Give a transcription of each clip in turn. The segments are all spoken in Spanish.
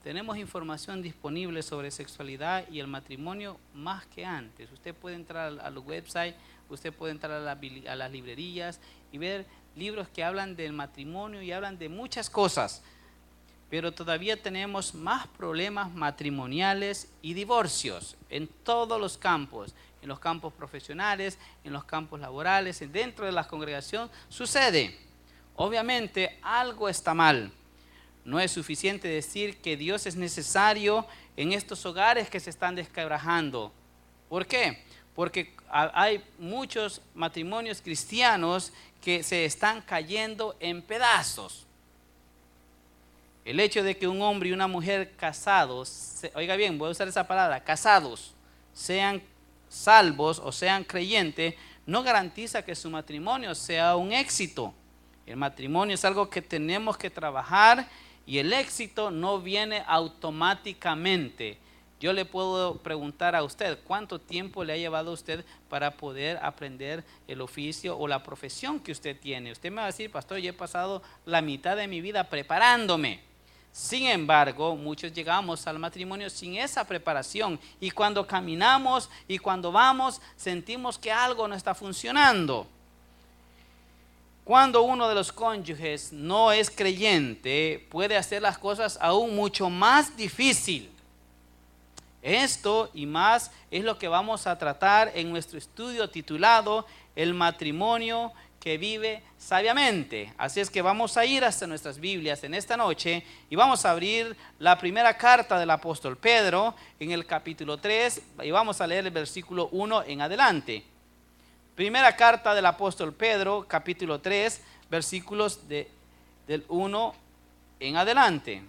tenemos información disponible sobre sexualidad y el matrimonio más que antes. Usted puede entrar a los websites, usted puede entrar a las librerías y ver libros que hablan del matrimonio y hablan de muchas cosas. Pero todavía tenemos más problemas matrimoniales y divorcios en todos los campos, en los campos profesionales, en los campos laborales, dentro de la congregación sucede. Obviamente algo está mal. No es suficiente decir que Dios es necesario en estos hogares que se están desquebrajando. ¿Por qué? Porque hay muchos matrimonios cristianos que se están cayendo en pedazos. El hecho de que un hombre y una mujer casados, oiga bien, voy a usar esa palabra, casados, sean salvos o sean creyentes, no garantiza que su matrimonio sea un éxito. El matrimonio es algo que tenemos que trabajar y el éxito no viene automáticamente. Yo le puedo preguntar a usted, ¿cuánto tiempo le ha llevado a usted para poder aprender el oficio o la profesión que usted tiene? Usted me va a decir, pastor, yo he pasado la mitad de mi vida preparándome. Sin embargo, muchos llegamos al matrimonio sin esa preparación y cuando caminamos y cuando vamos sentimos que algo no está funcionando. Cuando uno de los cónyuges no es creyente, puede hacer las cosas aún mucho más difícil. Esto y más es lo que vamos a tratar en nuestro estudio titulado El matrimonio que vive sabiamente. Así es que vamos a ir hasta nuestras Biblias en esta noche y vamos a abrir la primera carta del apóstol Pedro en el capítulo 3 y vamos a leer el versículo 1 en adelante. Primera carta del apóstol Pedro, capítulo 3, versículos del 1 en adelante.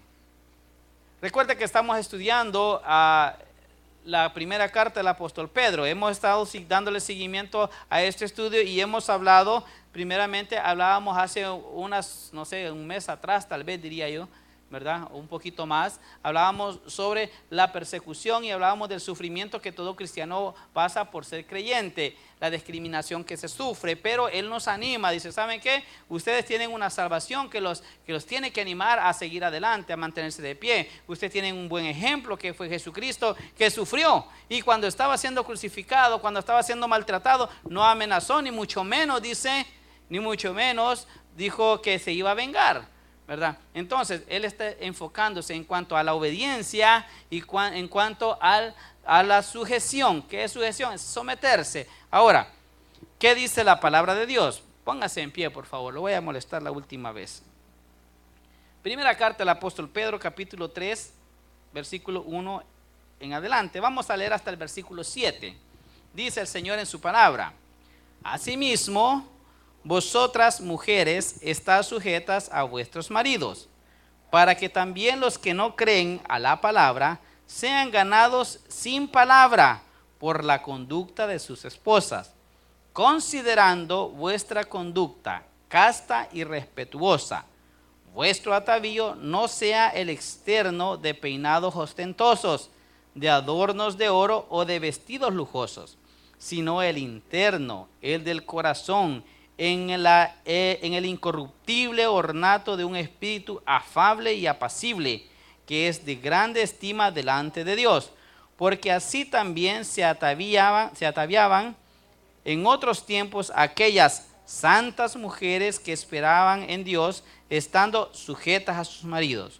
Recuerde que estamos estudiando la primera carta del apóstol Pedro. Hemos estado dándole seguimiento a este estudio y hemos hablado, primeramente hablábamos hace un mes atrás, tal vez diría yo, ¿verdad? Un poquito más. Hablábamos sobre la persecución y hablábamos del sufrimiento que todo cristiano pasa por ser creyente, la discriminación que se sufre, pero Él nos anima, dice, ¿saben qué? Ustedes tienen una salvación que los tiene que animar a seguir adelante, a mantenerse de pie. Ustedes tienen un buen ejemplo que fue Jesucristo, que sufrió y cuando estaba siendo crucificado, cuando estaba siendo maltratado, no amenazó, ni mucho menos, dijo que se iba a vengar, ¿verdad? Entonces, él está enfocándose en cuanto a la obediencia y en cuanto a la sujeción. ¿Qué es sujeción? Es someterse. Ahora, ¿qué dice la palabra de Dios? Póngase en pie, por favor, lo voy a molestar la última vez. Primera carta del apóstol Pedro, capítulo 3, versículo 1 en adelante. Vamos a leer hasta el versículo 7. Dice el Señor en su palabra: Asimismo, vosotras mujeres estad sujetas a vuestros maridos, para que también los que no creen a la palabra sean ganados sin palabra por la conducta de sus esposas, considerando vuestra conducta casta y respetuosa. Vuestro atavío no sea el externo de peinados ostentosos, de adornos de oro o de vestidos lujosos, sino el interno, el del corazón, en el incorruptible ornato de un espíritu afable y apacible, que es de grande estima delante de Dios, porque así también se ataviaban en otros tiempos aquellas santas mujeres que esperaban en Dios, estando sujetas a sus maridos,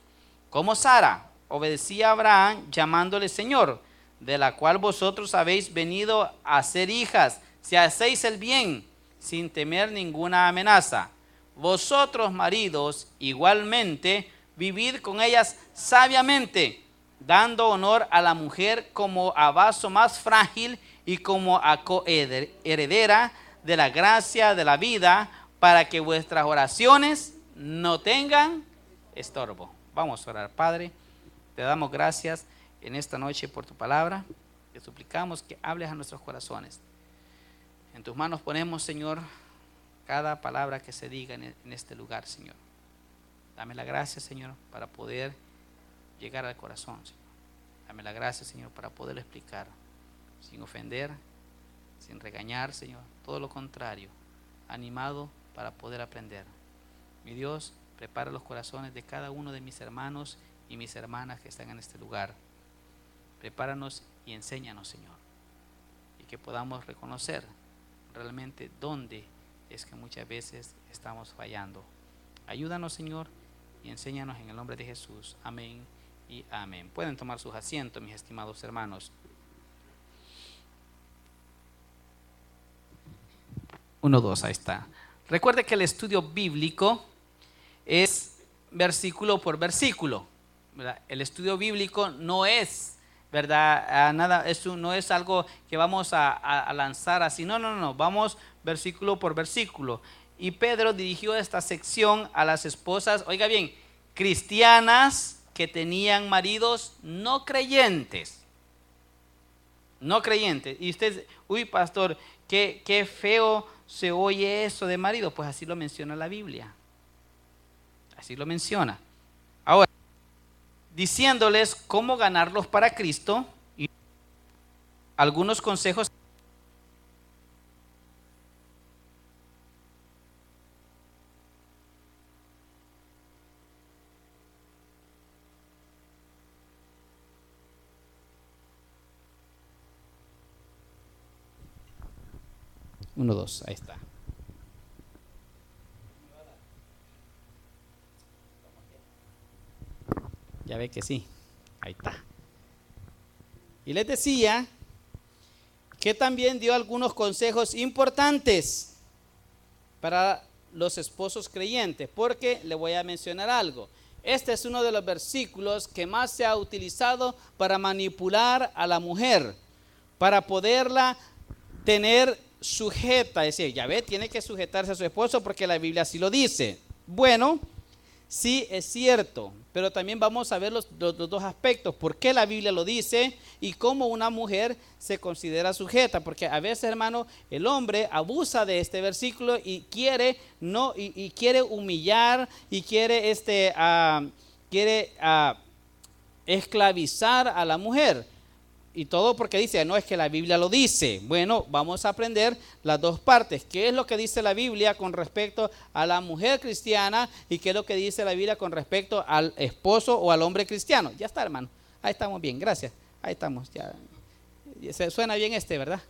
como Sara obedecía a Abraham llamándole Señor, de la cual vosotros habéis venido a ser hijas, si hacéis el bien, sin temer ninguna amenaza. Vosotros, maridos, igualmente, vivid con ellas sabiamente, dando honor a la mujer como a vaso más frágil y como a coheredera de la gracia de la vida, para que vuestras oraciones no tengan estorbo. Vamos a orar. Padre, te damos gracias en esta noche por tu palabra. Te suplicamos que hables a nuestros corazones. En tus manos ponemos, Señor, cada palabra que se diga en este lugar, Señor. Dame la gracia, Señor, para poder llegar al corazón, Señor. Dame la gracia, Señor, para poderlo explicar sin ofender, sin regañar, Señor. Todo lo contrario, animado para poder aprender. Mi Dios, prepara los corazones de cada uno de mis hermanos y mis hermanas que están en este lugar. Prepáranos y enséñanos, Señor, y que podamos reconocer realmente dónde es que muchas veces estamos fallando. Ayúdanos, Señor, y enséñanos en el nombre de Jesús. Amén y amén. Pueden tomar sus asientos, mis estimados hermanos. 1, 2, ahí está. Recuerde que el estudio bíblico es versículo por versículo, ¿verdad? El estudio bíblico no es, ¿verdad? Nada, eso no es algo que vamos a lanzar así. No. Vamos versículo por versículo. Y Pedro dirigió esta sección a las esposas, oiga bien, cristianas que tenían maridos no creyentes. No creyentes. Y usted, uy, pastor, qué feo se oye eso de marido. Pues así lo menciona la Biblia. Así lo menciona. Ahora, diciéndoles cómo ganarlos para Cristo y algunos consejos. Uno, dos, ahí está. Ya ve que sí, ahí está. Y les decía que también dio algunos consejos importantes para los esposos creyentes, porque le voy a mencionar algo. Este es uno de los versículos que más se ha utilizado para manipular a la mujer, para poderla tener sujeta, es decir, ya ve, tiene que sujetarse a su esposo porque la Biblia así lo dice. Bueno, sí es cierto, pero también vamos a ver los dos aspectos, por qué la Biblia lo dice y cómo una mujer se considera sujeta, porque a veces, hermano, el hombre abusa de este versículo y quiere quiere humillar y quiere esclavizar a la mujer. Y todo porque dice, no es que la Biblia lo dice. Bueno, vamos a aprender las dos partes. ¿Qué es lo que dice la Biblia con respecto a la mujer cristiana? Y qué es lo que dice la Biblia con respecto al esposo o al hombre cristiano. Ya está, hermano. Ahí estamos bien, gracias. Ahí estamos. Ya. Se suena bien ¿verdad?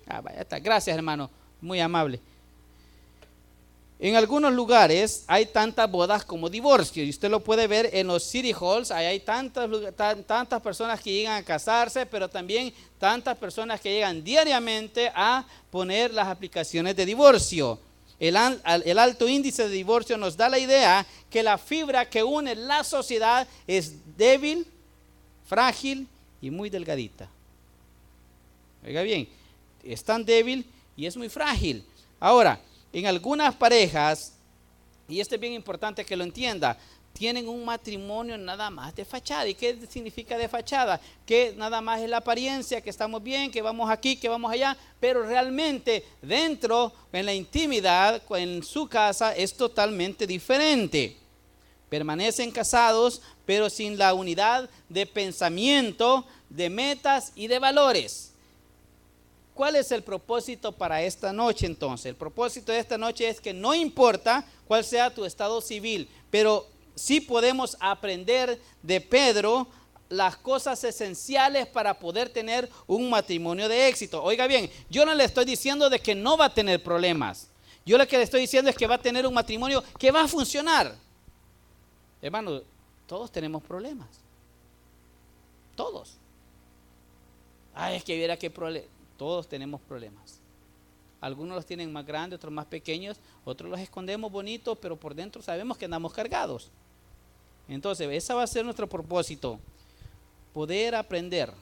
Ya está. Gracias, hermano. Muy amable. En algunos lugares hay tantas bodas como divorcios, y usted lo puede ver en los city halls. Ahí hay tantas personas que llegan a casarse, pero también tantas personas que llegan diariamente a poner las aplicaciones de divorcio. El alto índice de divorcio nos da la idea que la fibra que une la sociedad es débil, frágil y muy delgadita. Oiga bien, es tan débil y es muy frágil. Ahora, en algunas parejas, y esto es bien importante que lo entienda, tienen un matrimonio nada más de fachada. ¿Y qué significa de fachada? Que nada más es la apariencia, que estamos bien, que vamos aquí, que vamos allá, pero realmente dentro, en la intimidad, en su casa, es totalmente diferente. Permanecen casados, pero sin la unidad de pensamiento, de metas y de valores. ¿Cuál es el propósito para esta noche entonces? El propósito de esta noche es que no importa cuál sea tu estado civil, pero sí podemos aprender de Pedro las cosas esenciales para poder tener un matrimonio de éxito. Oiga bien, yo no le estoy diciendo de que no va a tener problemas. Yo lo que le estoy diciendo es que va a tener un matrimonio que va a funcionar. Hermano, todos tenemos problemas. Todos. Es que viera qué problema. Todos tenemos problemas. Algunos los tienen más grandes, otros más pequeños, otros los escondemos bonitos, pero por dentro sabemos que andamos cargados. Entonces, ese va a ser nuestro propósito, poder aprender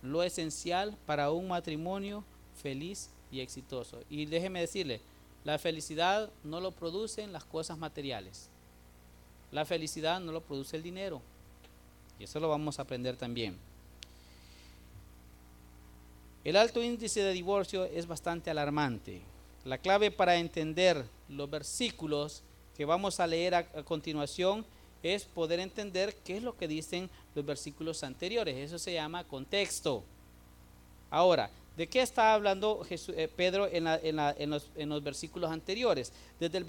lo esencial para un matrimonio feliz y exitoso. Y déjeme decirle, la felicidad no lo producen las cosas materiales. La felicidad no lo produce el dinero. Y eso lo vamos a aprender también. El alto índice de divorcio es bastante alarmante. La clave para entender los versículos que vamos a leer a continuación es poder entender qué es lo que dicen los versículos anteriores. Eso se llama contexto. Ahora, ¿De qué está hablando Pedro en los versículos anteriores? Desde el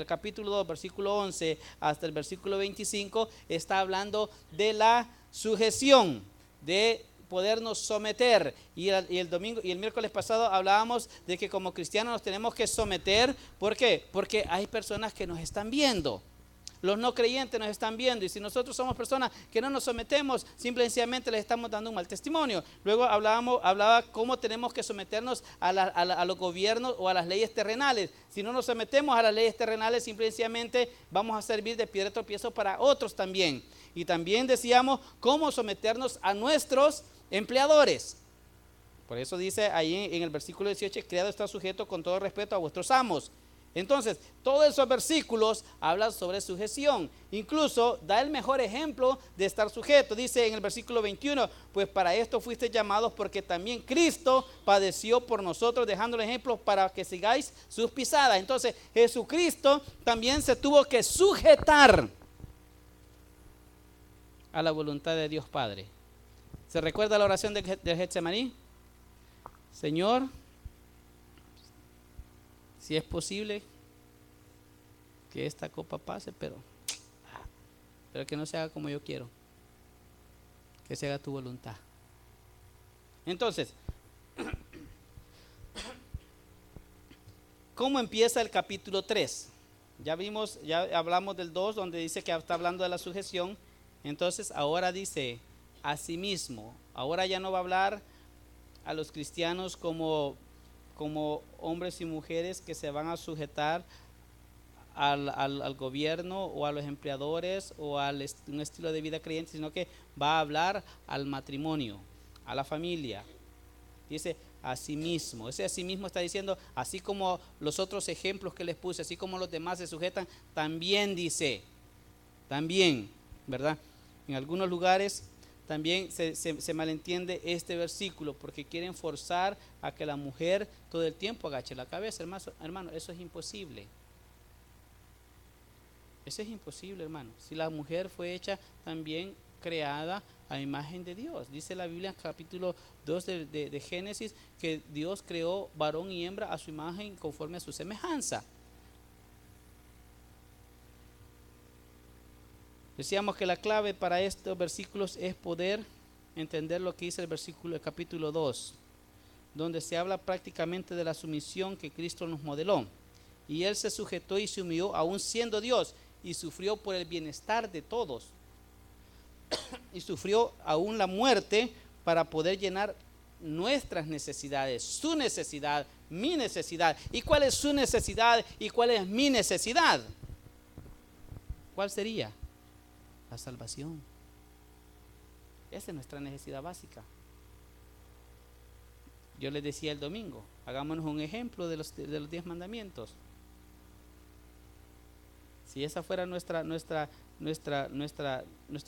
capítulo 2, versículo 11 hasta el versículo 25, está hablando de la sujeción, de podernos someter. Y el domingo y el miércoles pasado hablábamos de que como cristianos nos tenemos que someter. ¿Por qué? Porque hay personas que nos están viendo. Los no creyentes nos están viendo, y si nosotros somos personas que no nos sometemos, simplemente les estamos dando un mal testimonio. Luego hablaba cómo tenemos que someternos a los gobiernos o a las leyes terrenales. Si no nos sometemos a las leyes terrenales, simplemente vamos a servir de piedra de tropiezo para otros también. Y también decíamos cómo someternos a nuestros empleadores. Por eso dice ahí en el versículo 18, criado está sujeto con todo respeto a vuestros amos. Entonces, todos esos versículos hablan sobre sujeción. Incluso da el mejor ejemplo de estar sujeto. Dice en el versículo 21, pues para esto fuisteis llamados, porque también Cristo padeció por nosotros, dejando el ejemplo para que sigáis sus pisadas. Entonces, Jesucristo también se tuvo que sujetar a la voluntad de Dios Padre. ¿Se recuerda la oración de Getsemaní? Señor, si es posible que esta copa pase, pero que no se haga como yo quiero, que se haga tu voluntad. Entonces, ¿cómo empieza el capítulo 3? Ya hablamos del 2, donde dice que está hablando de la sujeción. Entonces ahora dice, asimismo, ahora ya no va a hablar a los cristianos como hombres y mujeres que se van a sujetar al gobierno o a los empleadores o un estilo de vida creyente, sino que va a hablar al matrimonio, a la familia. Dice asimismo. Ese asimismo está diciendo, así como los otros ejemplos que les puse, así como los demás se sujetan, también dice, también, ¿verdad? En algunos lugares también se malentiende este versículo, porque quieren forzar a que la mujer todo el tiempo agache la cabeza. Hermano, eso es imposible. Eso es imposible, hermano. Si la mujer fue hecha también creada a imagen de Dios. Dice la Biblia en capítulo 2 de Génesis que Dios creó varón y hembra a su imagen conforme a su semejanza. Decíamos que la clave para estos versículos es poder entender lo que dice el capítulo 2, donde se habla prácticamente de la sumisión que Cristo nos modeló. Y Él se sujetó y se humilló aún siendo Dios, y sufrió por el bienestar de todos. Y sufrió aún la muerte para poder llenar nuestras necesidades, su necesidad, mi necesidad. ¿Y cuál es su necesidad y cuál es mi necesidad? ¿Cuál sería? La salvación. Esa es nuestra necesidad básica. Yo les decía el domingo, hagámonos un ejemplo de los 10 mandamientos. Si esa fuera nuestro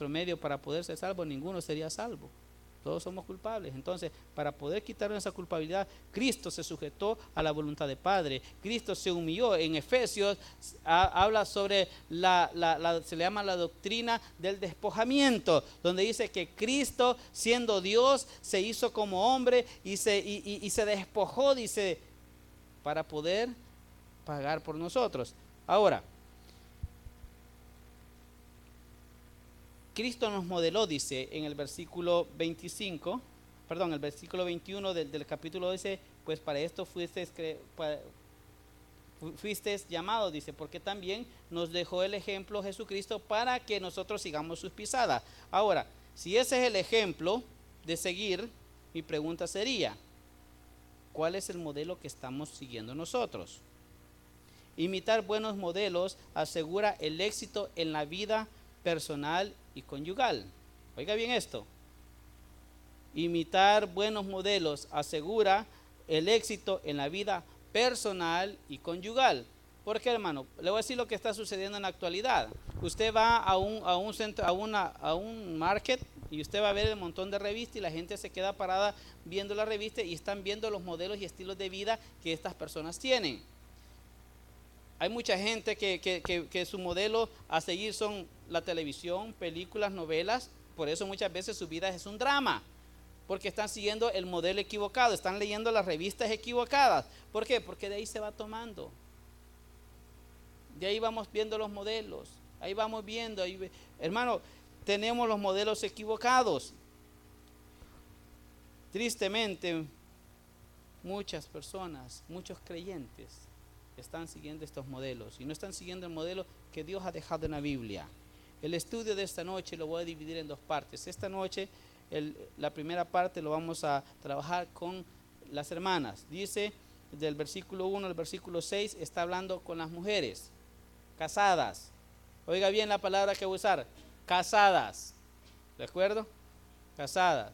medio para poder ser salvo, ninguno sería salvo. Todos somos culpables. Entonces, para poder quitarnos esa culpabilidad, Cristo se sujetó a la voluntad del Padre. Cristo se humilló. En Efesios habla sobre se le llama la doctrina del despojamiento, donde dice que Cristo, siendo Dios, se hizo como hombre y se despojó, dice, para poder pagar por nosotros. Ahora, Cristo nos modeló, dice en el versículo 21 del capítulo 12, pues para esto fuisteis llamados, dice, porque también nos dejó el ejemplo Jesucristo para que nosotros sigamos sus pisadas. Ahora, si ese es el ejemplo de seguir, mi pregunta sería, ¿cuál es el modelo que estamos siguiendo nosotros? Imitar buenos modelos asegura el éxito en la vida personal y conyugal. Oiga bien esto. Imitar buenos modelos asegura el éxito en la vida personal y conyugal. ¿Por qué, hermano? Le voy a decir lo que está sucediendo en la actualidad. Usted va a un centro, a un market, y usted va a ver el montón de revistas y la gente se queda parada viendo la revista y están viendo los modelos y estilos de vida que estas personas tienen. Hay mucha gente que su modelo a seguir son la televisión, películas, novelas. Por eso muchas veces su vida es un drama. Porque están siguiendo el modelo equivocado, están leyendo las revistas equivocadas. ¿Por qué? Porque de ahí se va tomando. De ahí vamos viendo los modelos. Ahí vamos viendo. Hermano, tenemos los modelos equivocados. Tristemente, muchas personas, muchos creyentes están siguiendo estos modelos y no están siguiendo el modelo que Dios ha dejado en la Biblia. El estudio de esta noche lo voy a dividir en dos partes. Esta noche, la primera parte lo vamos a trabajar con las hermanas. Dice del versículo 1 al versículo 6, está hablando con las mujeres casadas. Oiga bien la palabra que voy a usar, casadas. ¿De acuerdo? Casadas.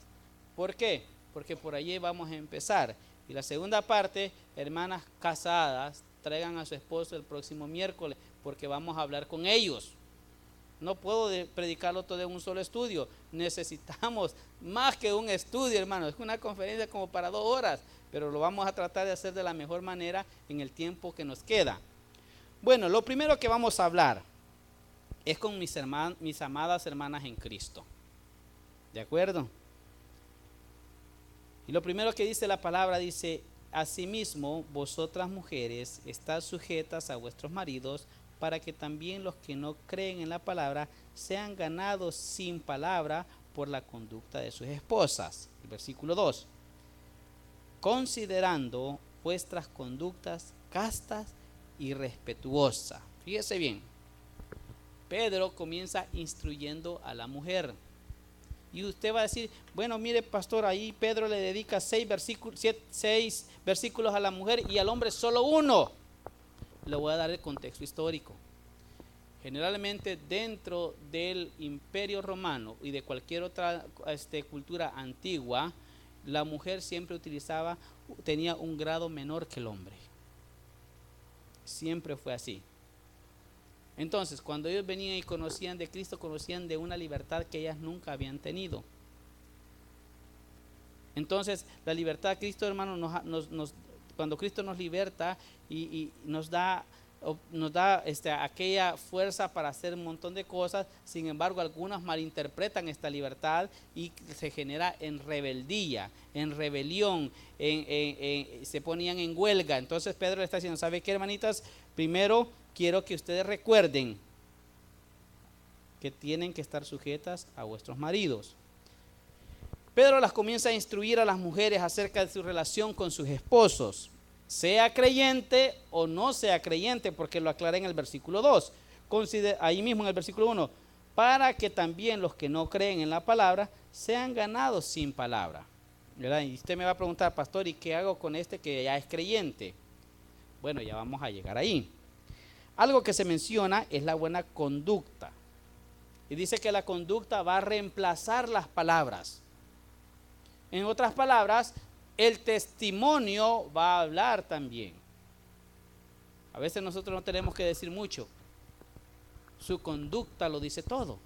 ¿Por qué? Porque por allí vamos a empezar. Y la segunda parte, hermanas casadas, traigan a su esposo el próximo miércoles, porque vamos a hablar con ellos. No puedo predicarlo todo en un solo estudio. Necesitamos más que un estudio, hermano. Es una conferencia como para 2 horas, pero lo vamos a tratar de hacer de la mejor manera en el tiempo que nos queda. Bueno, lo primero que vamos a hablar es con mis amadas hermanas en Cristo. ¿De acuerdo? Y lo primero que dice la palabra dice: asimismo, vosotras mujeres, estad sujetas a vuestros maridos, para que también los que no creen en la palabra sean ganados sin palabra por la conducta de sus esposas. El versículo 2. Considerando vuestras conductas castas y respetuosas. Fíjese bien. Pedro comienza instruyendo a la mujer. Y usted va a decir, bueno, mire pastor, ahí Pedro le dedica 6 versículos a la mujer y al hombre solo 1. Le voy a dar el contexto histórico. Generalmente dentro del Imperio Romano y de cualquier otra cultura antigua, la mujer siempre tenía un grado menor que el hombre. Siempre fue así. Entonces, cuando ellos venían y conocían de Cristo, conocían de una libertad que ellas nunca habían tenido. Entonces, la libertad de Cristo, hermano, cuando Cristo nos liberta y nos da aquella fuerza para hacer un montón de cosas. Sin embargo, algunos malinterpretan esta libertad y se genera en rebeldía, en rebelión, se ponían en huelga. Entonces Pedro le está diciendo, ¿sabe qué, hermanitas? Primero quiero que ustedes recuerden que tienen que estar sujetas a vuestros maridos. Pedro las comienza a instruir a las mujeres acerca de su relación con sus esposos, sea creyente o no sea creyente, porque lo aclara en el versículo 2. Ahí mismo en el versículo 1, para que también los que no creen en la palabra sean ganados sin palabra. ¿Verdad? Y usted me va a preguntar, pastor, ¿y qué hago con este que ya es creyente? Bueno, ya vamos a llegar ahí. Algo que se menciona es la buena conducta. Y dice que la conducta va a reemplazar las palabras. En otras palabras, el testimonio va a hablar también. A veces nosotros no tenemos que decir mucho. Su conducta lo dice todo.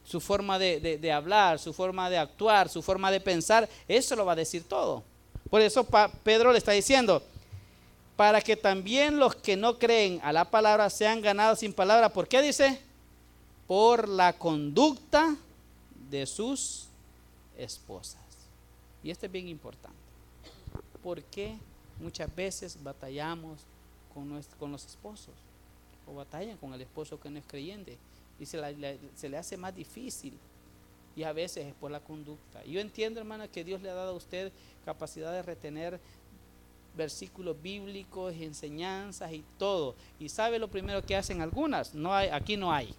Su forma de hablar, su forma de actuar, su forma de pensar, eso lo va a decir todo. Por eso Pedro le está diciendo, para que también los que no creen a la palabra sean ganados sin palabra. ¿Por qué dice? Por la conducta de sus esposas. Y esto es bien importante. ¿Por qué muchas veces batallamos con los esposos? O batallan con el esposo que no es creyente. Y se le hace más difícil. Y a veces es por la conducta. Y yo entiendo, hermana, que Dios le ha dado a usted capacidad de retener versículos bíblicos, enseñanzas y todo. Y ¿sabe lo primero que hacen algunas? Aquí no hay.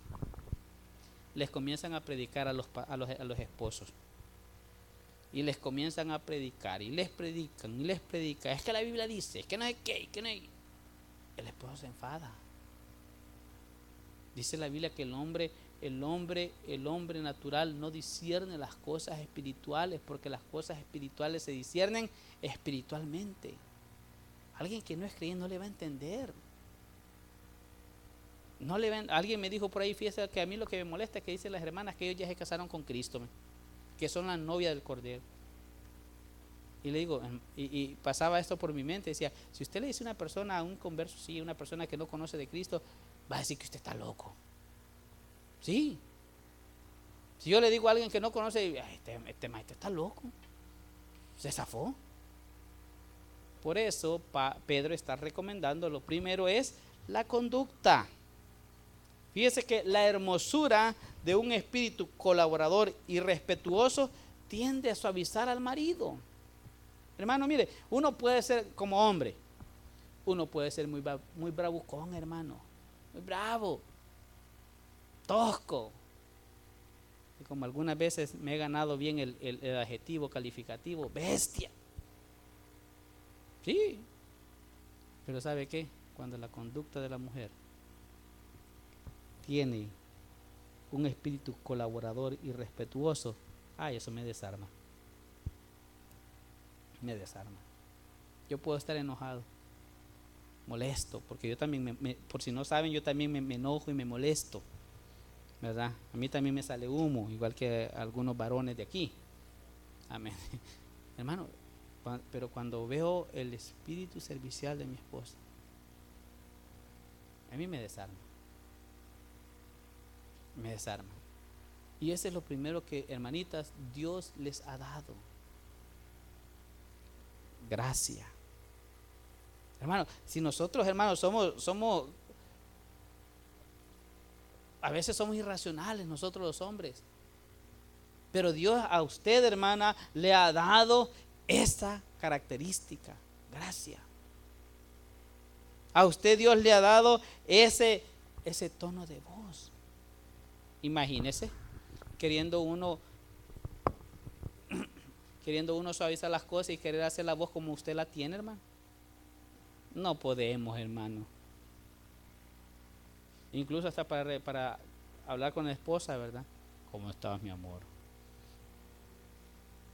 Les comienzan a predicar a los esposos. Y les comienzan a predicar, y les predican, y les predican. Es que la Biblia dice, es que no es que no es. El esposo se enfada. Dice la Biblia que el hombre natural no discierne las cosas espirituales, porque las cosas espirituales se disciernen espiritualmente. Alguien que no es creyente no le va a entender. Alguien me dijo por ahí, fíjese que a mí lo que me molesta es que dicen las hermanas que ellos ya se casaron con Cristo, que son la novia del Cordero. Y le digo, y pasaba esto por mi mente, decía, si usted le dice a una persona, a un converso, sí, a una persona que no conoce de Cristo, va a decir que usted está loco. Sí, Si yo le digo a alguien que no conoce, este maestro está loco, se zafó. Por eso Pedro está recomendando, lo primero es la conducta. Fíjese que la hermosura de un espíritu colaborador y respetuoso tiende a suavizar al marido. Hermano, mire, uno puede ser como hombre, uno puede ser muy bravucón, hermano, muy bravo, tosco. Y como algunas veces me he ganado bien el adjetivo calificativo, bestia. Sí, pero ¿sabe qué? Cuando la conducta de la mujer tiene un espíritu colaborador y respetuoso, eso me desarma. Me desarma. Yo puedo estar enojado, molesto, porque yo también, por si no saben, yo también me enojo y me molesto, ¿verdad? A mí también me sale humo, igual que algunos varones de aquí. Amén. Hermano, pero cuando veo el espíritu servicial de mi esposa, a mí me desarma. Me desarma. Y ese es lo primero que, hermanitas, Dios les ha dado. Gracia. Hermano, si nosotros, hermanos, somos a veces somos irracionales nosotros los hombres. Pero Dios a usted, hermana, le ha dado esa característica, gracia. A usted Dios le ha dado ese tono de voz. Imagínese, queriendo uno suavizar las cosas y querer hacer la voz como usted la tiene, hermano. No podemos, hermano. Incluso hasta para hablar con la esposa, ¿verdad? ¿Cómo estás, mi amor?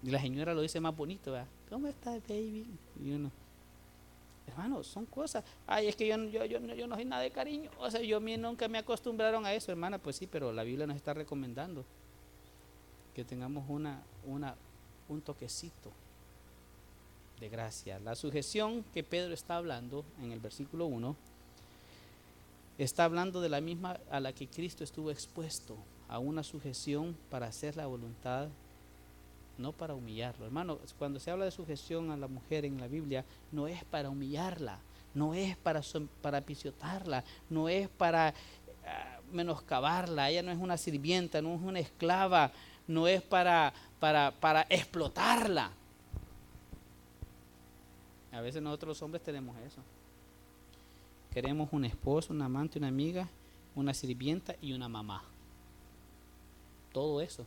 Y la señora lo dice más bonito, ¿verdad? ¿Cómo estás, baby? Y uno, hermano, son cosas. Es que yo no soy nada de cariño. O sea, a mí nunca me acostumbraron a eso, hermana. Pues sí, pero la Biblia nos está recomendando que tengamos un toquecito de gracia. La sujeción que Pedro está hablando en el versículo 1 está hablando de la misma a la que Cristo estuvo expuesto, a una sujeción para hacer la voluntad, no para humillarlo. Hermano, cuando se habla de sujeción a la mujer en la Biblia, no es para humillarla, no es para pisotearla, no es para menoscabarla. Ella no es una sirvienta, no es una esclava, no es para explotarla. A veces nosotros los hombres tenemos eso. Queremos un esposo, un amante, una amiga, una sirvienta y una mamá. Todo eso.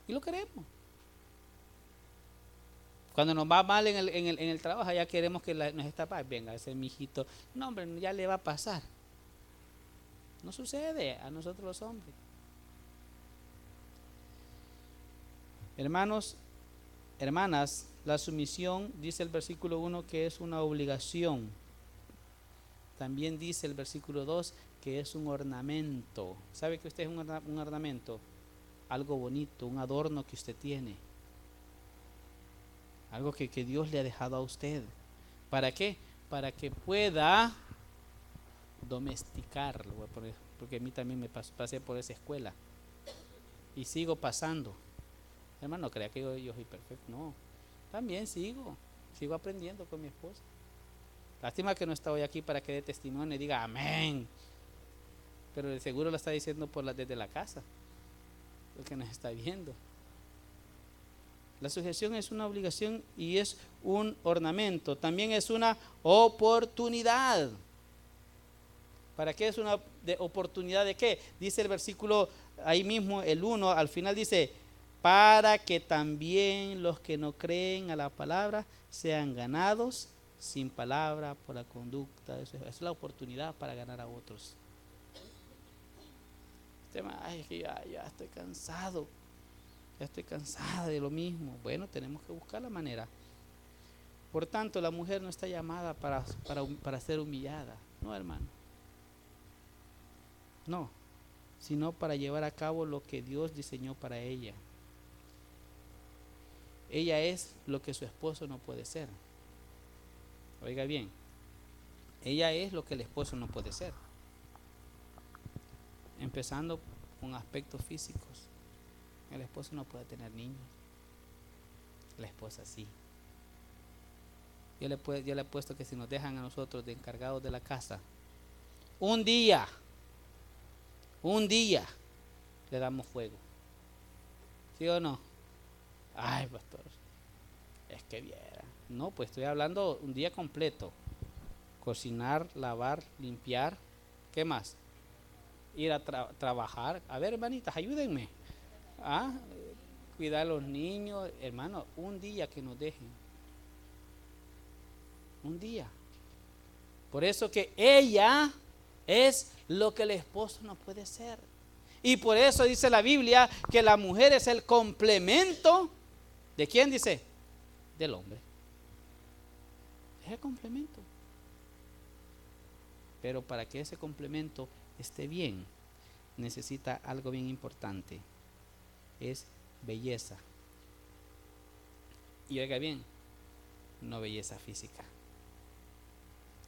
Y lo queremos. Cuando nos va mal en el trabajo, ya queremos que nos esté venga, ese mijito. No, hombre, ya le va a pasar. No sucede a nosotros los hombres. Hermanos, hermanas, la sumisión, dice el versículo 1, que es una obligación. También dice el versículo 2 que es un ornamento. ¿Sabe que usted es un ornamento? Algo bonito, un adorno que usted tiene. Algo que Dios le ha dejado a usted. ¿Para qué? Para que pueda domesticarlo. Porque a mí también me pasé por esa escuela. Y sigo pasando. Hermano, no crea que yo soy perfecto. No. También sigo aprendiendo con mi esposa. Lástima que no está hoy aquí para que dé testimonio y diga amén. Pero de seguro lo está diciendo desde la casa, porque nos está viendo. La sujeción es una obligación y es un ornamento. También es una oportunidad. ¿Para qué es una oportunidad de qué? Dice el versículo ahí mismo, el 1, al final dice, para que también los que no creen a la palabra sean ganados sin palabra por la conducta. Eso es la oportunidad para ganar a otros. Es que ya estoy cansado. Ya estoy cansada de lo mismo. Bueno, tenemos que buscar la manera. Por tanto, la mujer no está llamada para ser humillada. No, hermano. No. Sino para llevar a cabo lo que Dios diseñó para ella. Ella es lo que su esposo no puede ser. Oiga bien. Ella es lo que el esposo no puede ser. Empezando con aspectos físicos. El esposo no puede tener niños, la esposa sí. Yo le he puesto que si nos dejan a nosotros de encargados de la casa, un día le damos fuego. ¿Sí o no? Ay, pastor, es que viera. No, pues estoy hablando un día completo. Cocinar, lavar, limpiar. ¿Qué más? Ir a trabajar. A ver, hermanitas, ayúdenme. Cuidar a los niños. Hermano, un día que nos dejen. Un día. Por eso que ella es lo que el esposo no puede ser. Y por eso dice la Biblia que la mujer es el complemento. ¿De quién dice? Del hombre. Es el complemento. Pero para que ese complemento esté bien, necesita algo bien importante. Es belleza. Y oiga bien, no belleza física,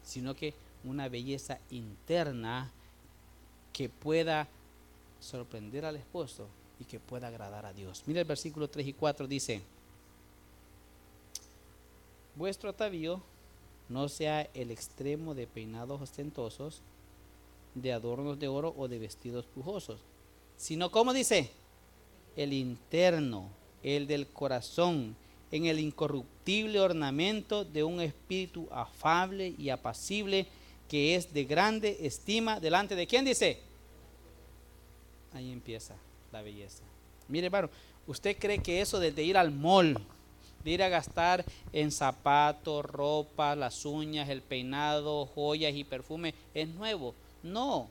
sino que una belleza interna que pueda sorprender al esposo y que pueda agradar a Dios. Mira el versículo 3 y 4 dice: vuestro atavío no sea el extremo de peinados ostentosos, de adornos de oro o de vestidos pujosos, sino, ¿cómo dice? El interno, el del corazón, en el incorruptible ornamento de un espíritu afable y apacible, que es de grande estima delante de ¿quién dice? Ahí empieza la belleza. Mire, hermano, ¿usted cree que eso de ir al mall, de ir a gastar en zapatos, ropa, las uñas, el peinado, joyas y perfume es nuevo? No,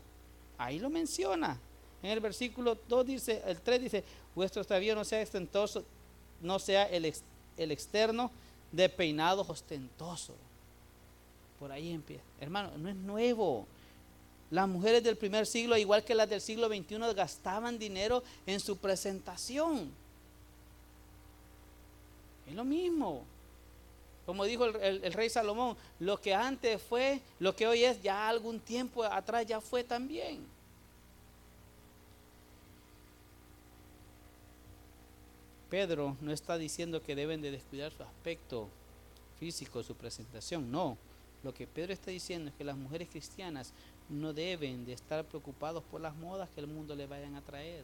ahí lo menciona. En el versículo 2 dice, el 3 dice: vuestro atavío no sea ostentoso, no sea el externo de peinados ostentosos. Por ahí empieza. Hermano, no es nuevo. Las mujeres del primer siglo, igual que las del siglo XXI, gastaban dinero en su presentación. Es lo mismo. Como dijo el rey Salomón, lo que antes fue, lo que hoy es, ya algún tiempo atrás ya fue también. Pedro no está diciendo que deben de descuidar su aspecto físico, su presentación, no. Lo que Pedro está diciendo es que las mujeres cristianas no deben de estar preocupados por las modas que el mundo le vayan a traer.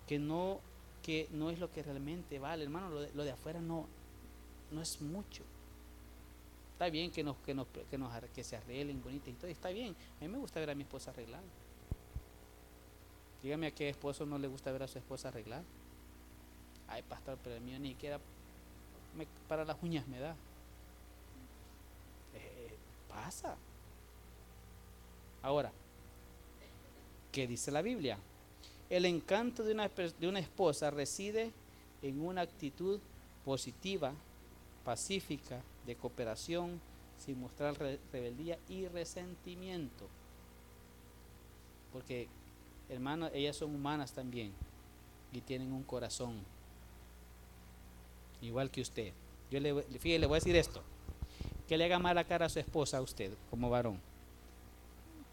Que no es lo que realmente vale, hermano. Lo de afuera no es mucho. Está bien que se arreglen bonitas y todo, está bien. A mí me gusta ver a mi esposa arreglada. Dígame a qué esposo no le gusta ver a su esposa arreglada. Ay, pastor, pero el mío ni siquiera para las uñas me da. Pasa. Ahora, ¿qué dice la Biblia? El encanto de una esposa reside en una actitud positiva, pacífica, de cooperación, sin mostrar rebeldía y resentimiento. Porque, hermanos, ellas son humanas también y tienen un corazón igual que usted. Fíjese, le voy a decir esto: que le haga mala cara a su esposa, a usted como varón,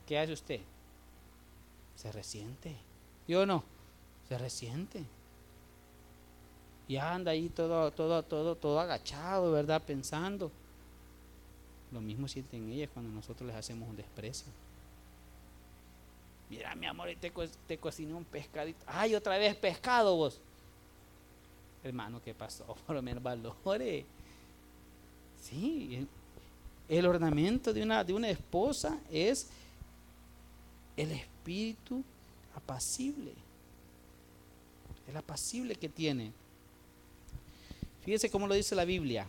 ¿qué hace usted? Se resiente. ¿Sí o no? Se resiente. Y anda ahí todo agachado, ¿verdad? Pensando. Lo mismo sienten ellas cuando nosotros les hacemos un desprecio. Mira, mi amor, te cociné un pescadito. Ay, otra vez pescado vos. Hermano, ¿qué pasó? Por lo menos valore. Sí, el ornamento de una esposa es el espíritu apacible. El apacible que tiene. Fíjese cómo lo dice la Biblia.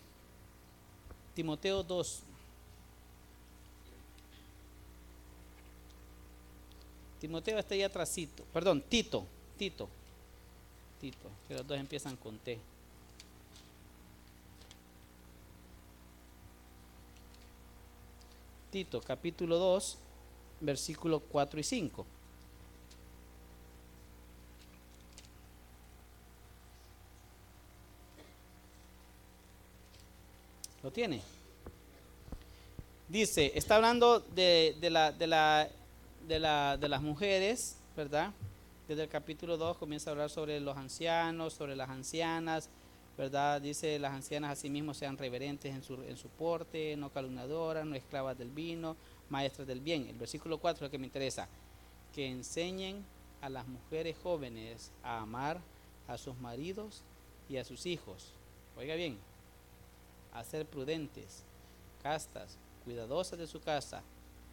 Timoteo 2. Timoteo está ahí atrásito. Perdón, Tito. Que los dos empiezan con T. Tito, capítulo 2, versículos 4 y 5. ¿Lo tiene? Dice, está hablando de las mujeres, ¿verdad? desde el capítulo 2 comienza a hablar sobre los ancianos, sobre las ancianas, ¿verdad? Dice, las ancianas asimismo sean reverentes en su porte, no calumniadoras, no esclavas del vino, maestras del bien. El versículo 4 es el que me interesa. Que enseñen a las mujeres jóvenes a amar a sus maridos y a sus hijos. Oiga bien, a ser prudentes, castas, cuidadosas de su casa,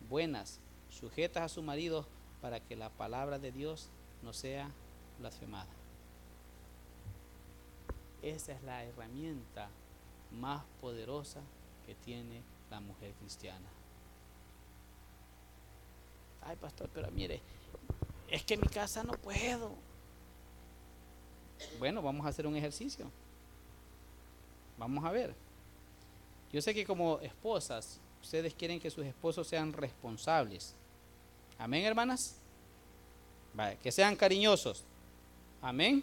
buenas, sujetas a su marido, para que la palabra de Dios no sea blasfemada. Esa es la herramienta más poderosa que tiene la mujer cristiana. Ay, pastor, pero mire, es que en mi casa no puedo. Bueno, vamos a hacer un ejercicio. Vamos a ver. Yo sé que como esposas, ustedes quieren que sus esposos sean responsables. Amén, hermanas. Vale, que sean cariñosos. Amén.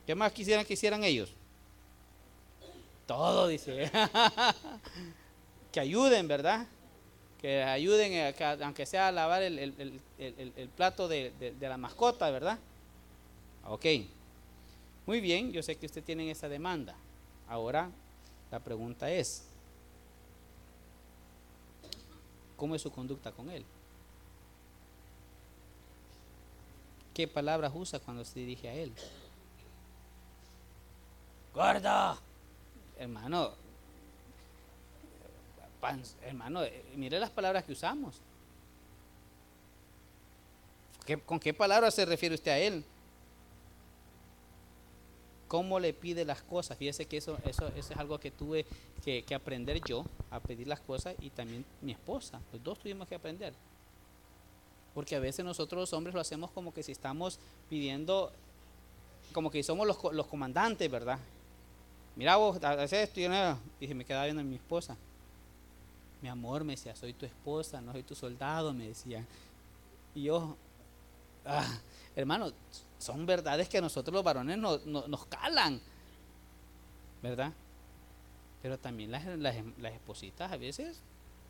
¿Qué más quisieran que hicieran ellos? Todo, dice. Que ayuden, ¿verdad? Que ayuden, aunque sea a lavar el plato de la mascota, ¿verdad? Ok. Muy bien, yo sé que usted tiene esa demanda. Ahora, la pregunta es, ¿cómo es su conducta con él? ¿Qué palabras usa cuando se dirige a él? ¡Gordo! Hermano, hermano, mire las palabras que usamos. ¿Con qué palabras se refiere usted a él? ¿Cómo le pide las cosas? Fíjese que eso es algo que tuve que aprender yo, a pedir las cosas, y también mi esposa. Los dos tuvimos que aprender. Porque a veces nosotros los hombres lo hacemos como que si estamos pidiendo, como que somos los comandantes, ¿verdad? Mira vos, haces esto, y se me quedaba viendo a mi esposa. Mi amor, me decía, soy tu esposa, no soy tu soldado, me decía. Y yo, hermano, son verdades que a nosotros los varones nos calan, ¿verdad? Pero también las espositas a veces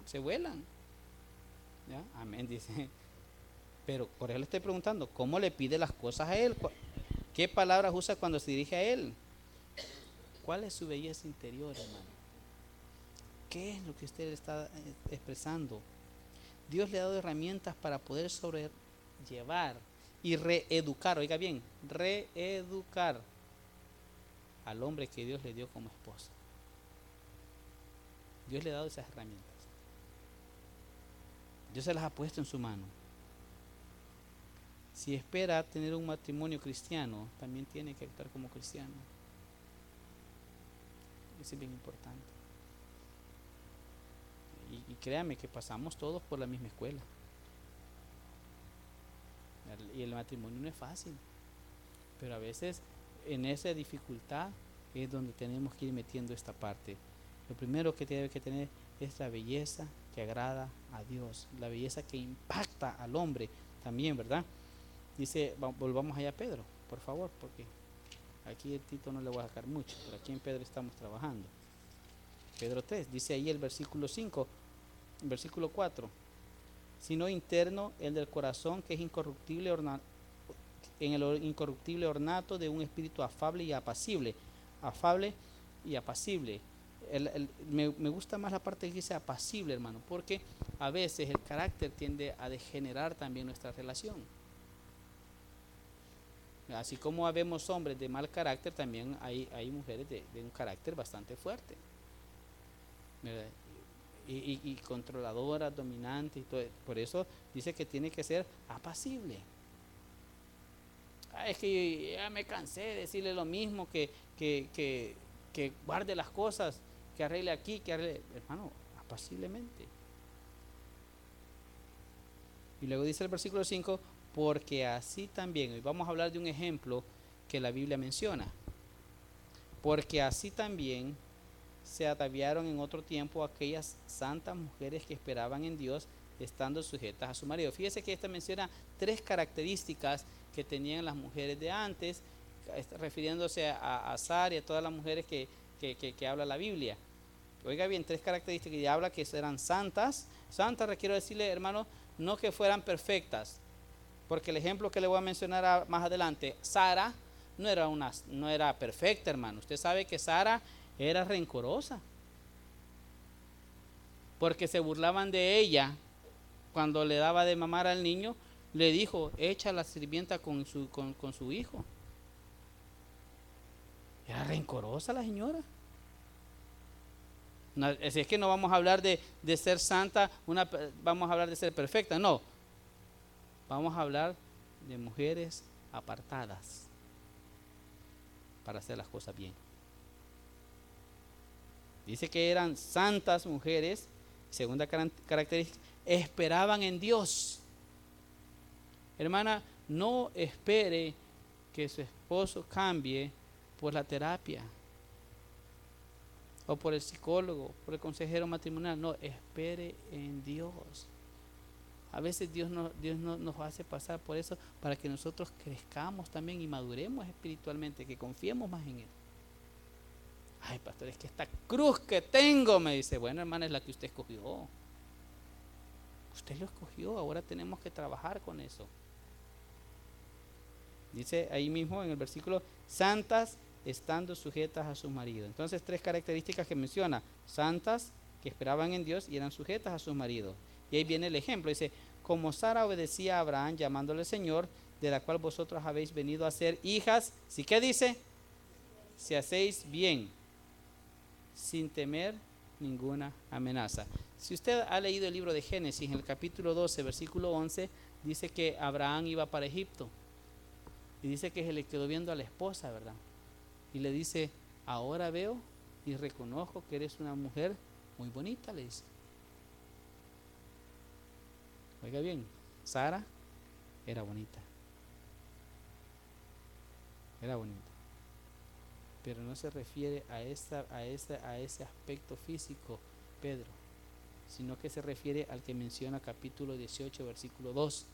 se vuelan. ¿Ya? Amén, dice. Pero por eso le estoy preguntando, ¿cómo le pide las cosas a él? ¿Qué palabras usa cuando se dirige a él? ¿Cuál es su belleza interior, hermano? ¿Qué es lo que usted está expresando? Dios le ha dado herramientas para poder sobrellevar y reeducar, oiga bien, reeducar al hombre que Dios le dio como esposa. Dios le ha dado esas herramientas. Dios se las ha puesto en su mano. Si espera tener un matrimonio cristiano, también tiene que actuar como cristiano. Eso es bien importante. Y créame que pasamos todos por la misma escuela. Y el matrimonio no es fácil. Pero a veces en esa dificultad es donde tenemos que ir metiendo esta parte. Lo primero que debe que tener es la belleza que agrada a Dios. La belleza que impacta al hombre también, ¿verdad? Dice, volvamos allá a Pedro, por favor, porque aquí el Tito no le voy a sacar mucho, pero aquí en Pedro estamos trabajando. Pedro 3, dice ahí el versículo 5, el versículo 4, sino interno, el del corazón, que es incorruptible, en el incorruptible ornato de un espíritu afable y apacible. Afable y apacible. Me gusta más la parte que dice apacible, hermano, porque a veces el carácter tiende a degenerar también nuestra relación. Así como habemos hombres de mal carácter, también hay mujeres de un carácter bastante fuerte, ¿verdad? Y controladoras, dominantes, y todo. Por eso dice que tiene que ser apacible. Es que ya me cansé de decirle lo mismo, que guarde las cosas, que arregle aquí, que arregle. Hermano, apaciblemente. Y luego dice el versículo 5, porque así también, hoy vamos a hablar de un ejemplo que la Biblia menciona, porque así también se ataviaron en otro tiempo aquellas santas mujeres que esperaban en Dios, estando sujetas a su marido. Fíjese que esta menciona 3 características que tenían las mujeres de antes, refiriéndose a Sara y a todas las mujeres que habla la Biblia. Oiga bien, 3 características, y habla que eran santas. Santas, quiero decirle, hermano, no que fueran perfectas, Porque el ejemplo que le voy a mencionar más adelante, Sara no era perfecta, hermano. Usted sabe que Sara era rencorosa, porque se burlaban de ella cuando le daba de mamar al niño. Le dijo, echa a la sirvienta con su hijo. Era rencorosa la señora. No, es que no vamos a hablar de ser santa, vamos a hablar de ser perfecta, no. Vamos a hablar de mujeres apartadas para hacer las cosas bien. Dice que eran santas mujeres. Segunda característica, esperaban en Dios. Hermana, no espere que su esposo cambie por la terapia o por el psicólogo, por el consejero matrimonial. No, espere en Dios. A veces Dios nos hace pasar por eso para que nosotros crezcamos también y maduremos espiritualmente, que confiemos más en Él. Ay, pastor, es que esta cruz que tengo, me dice, bueno, hermana, es la que usted escogió. Usted lo escogió, ahora tenemos que trabajar con eso. Dice ahí mismo en el versículo, santas estando sujetas a su marido. Entonces, 3 características que menciona: santas, que esperaban en Dios y eran sujetas a sus maridos. Y ahí viene el ejemplo, dice, como Sara obedecía a Abraham llamándole Señor, de la cual vosotros habéis venido a ser hijas. ¿Sí qué dice? Si hacéis bien, sin temer ninguna amenaza. Si usted ha leído el libro de Génesis, en el capítulo 12, versículo 11, dice que Abraham iba para Egipto. Y dice que se le quedó viendo a la esposa, ¿verdad? Y le dice, ahora veo y reconozco que eres una mujer muy bonita, le dice. Oiga bien, Sara era bonita. Era bonita. Pero no se refiere a ese aspecto físico, Pedro, sino que se refiere al que menciona capítulo 18, versículo 2,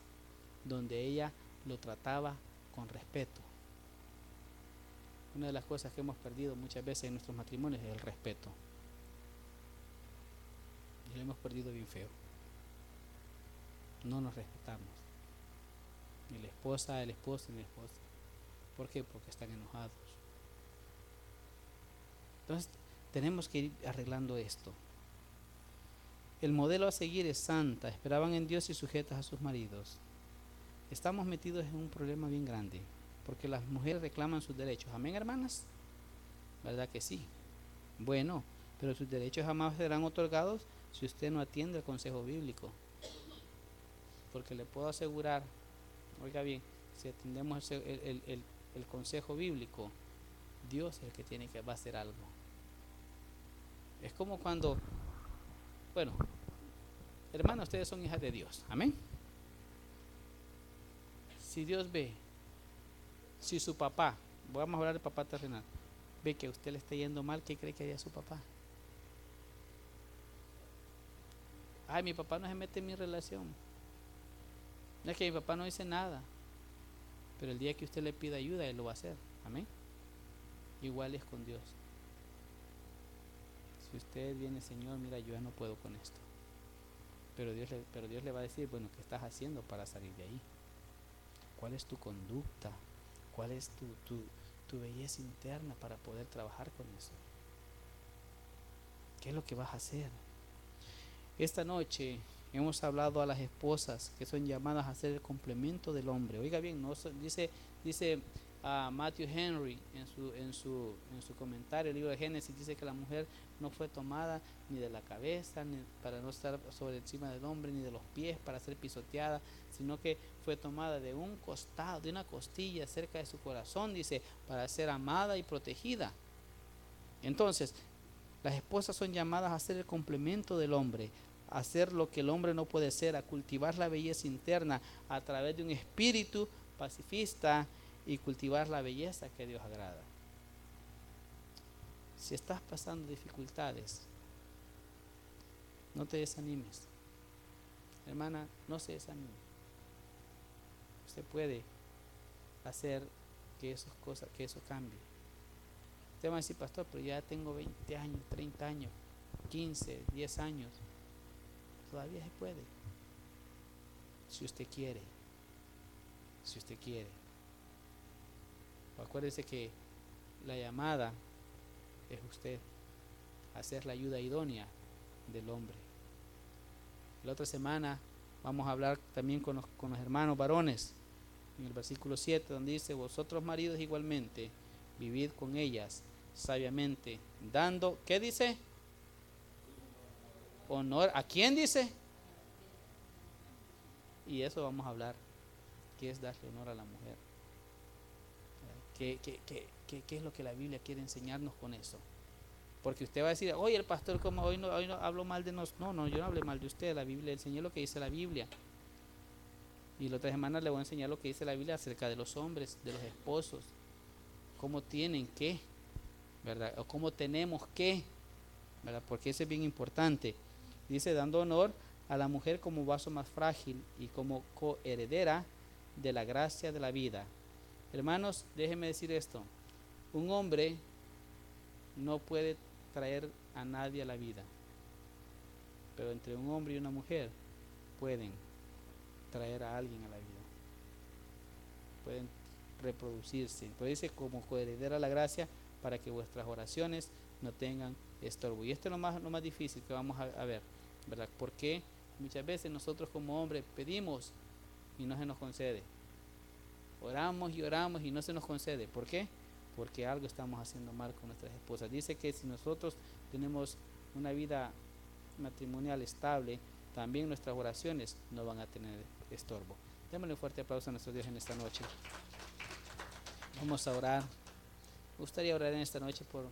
donde ella lo trataba con respeto. Una de las cosas que hemos perdido muchas veces en nuestros matrimonios es el respeto. Y lo hemos perdido bien feo. No nos respetamos. Ni la esposa, el esposo, ni la esposa. ¿Por qué? Porque están enojados. Entonces, tenemos que ir arreglando esto. El modelo a seguir es santa, esperaban en Dios y sujetas a sus maridos. Estamos metidos en un problema bien grande, porque las mujeres reclaman sus derechos. ¿Amén, hermanas? ¿Verdad que sí? Bueno, pero sus derechos jamás serán otorgados si usted no atiende el consejo bíblico. Porque le puedo asegurar, oiga bien, si atendemos el consejo bíblico, Dios es el que va a hacer algo. Es como cuando, bueno, hermanos, ustedes son hijas de Dios. Amén. Si Dios ve, si su papá, vamos a hablar del papá terrenal, ve que a usted le está yendo mal, ¿qué cree que haría su papá? Ay, mi papá no se mete en mi relación. No es que mi papá no dice nada, pero el día que usted le pida ayuda, Él lo va a hacer. Amén. Igual es con Dios. Si usted viene, Señor, mira, yo ya no puedo con esto. Pero Dios le va a decir, bueno, ¿qué estás haciendo para salir de ahí? ¿Cuál es tu conducta? ¿Cuál es tu belleza interna para poder trabajar con eso? ¿Qué es lo que vas a hacer? Esta noche hemos hablado a las esposas que son llamadas a ser el complemento del hombre. Oiga bien, no dice Matthew Henry en su comentario, el libro de Génesis, dice que la mujer no fue tomada ni de la cabeza, ni para no estar sobre encima del hombre, ni de los pies para ser pisoteada, sino que fue tomada de un costado, de una costilla cerca de su corazón, dice, para ser amada y protegida. Entonces, las esposas son llamadas a ser el complemento del hombre, a hacer lo que el hombre no puede ser, a cultivar la belleza interna a través de un espíritu pacifista y cultivar la belleza que a Dios agrada. Si estás pasando dificultades, no te desanimes. Hermana, no se desanime. Usted puede hacer que eso cambie. Usted va a decir, pastor, pero ya tengo 20 años, 30 años, 15, 10 años. Todavía se puede, si usted quiere. si usted quiere. Acuérdese que la llamada es usted a ser la ayuda idónea del hombre. La otra semana vamos a hablar también con los hermanos varones, en el versículo 7, donde dice: vosotros maridos igualmente, vivid con ellas sabiamente, dando, ¿qué dice? Honor, ¿a quién dice? Y eso vamos a hablar, ¿qué es darle honor a la mujer? ¿Qué es lo que la Biblia quiere enseñarnos con eso? Porque usted va a decir: oye, el pastor, como hoy no hablo mal de nosotros. No, yo no hablé mal de usted. La Biblia, enseñé lo que dice la Biblia. Y la otra semana le voy a enseñar lo que dice la Biblia acerca de los hombres, de los esposos, cómo tienen que, ¿verdad? O cómo tenemos que, ¿verdad? Porque eso es bien importante. Dice: dando honor a la mujer como vaso más frágil y como coheredera de la gracia de la vida. Hermanos, déjenme decir esto: un hombre no puede traer a nadie a la vida, pero entre un hombre y una mujer pueden traer a alguien a la vida, pueden reproducirse. Entonces dice: como coheredera la gracia, para que vuestras oraciones no tengan estorbo. Y esto es lo más difícil que vamos a ver, ¿verdad? Porque muchas veces nosotros como hombres pedimos y no se nos concede, oramos y oramos y no se nos concede. ¿Por qué? Porque algo estamos haciendo mal con nuestras esposas. Dice que si nosotros tenemos una vida matrimonial estable, también nuestras oraciones no van a tener estorbo. Démosle un fuerte aplauso a nuestro Dios en esta noche. Vamos a orar. Me gustaría orar en esta noche por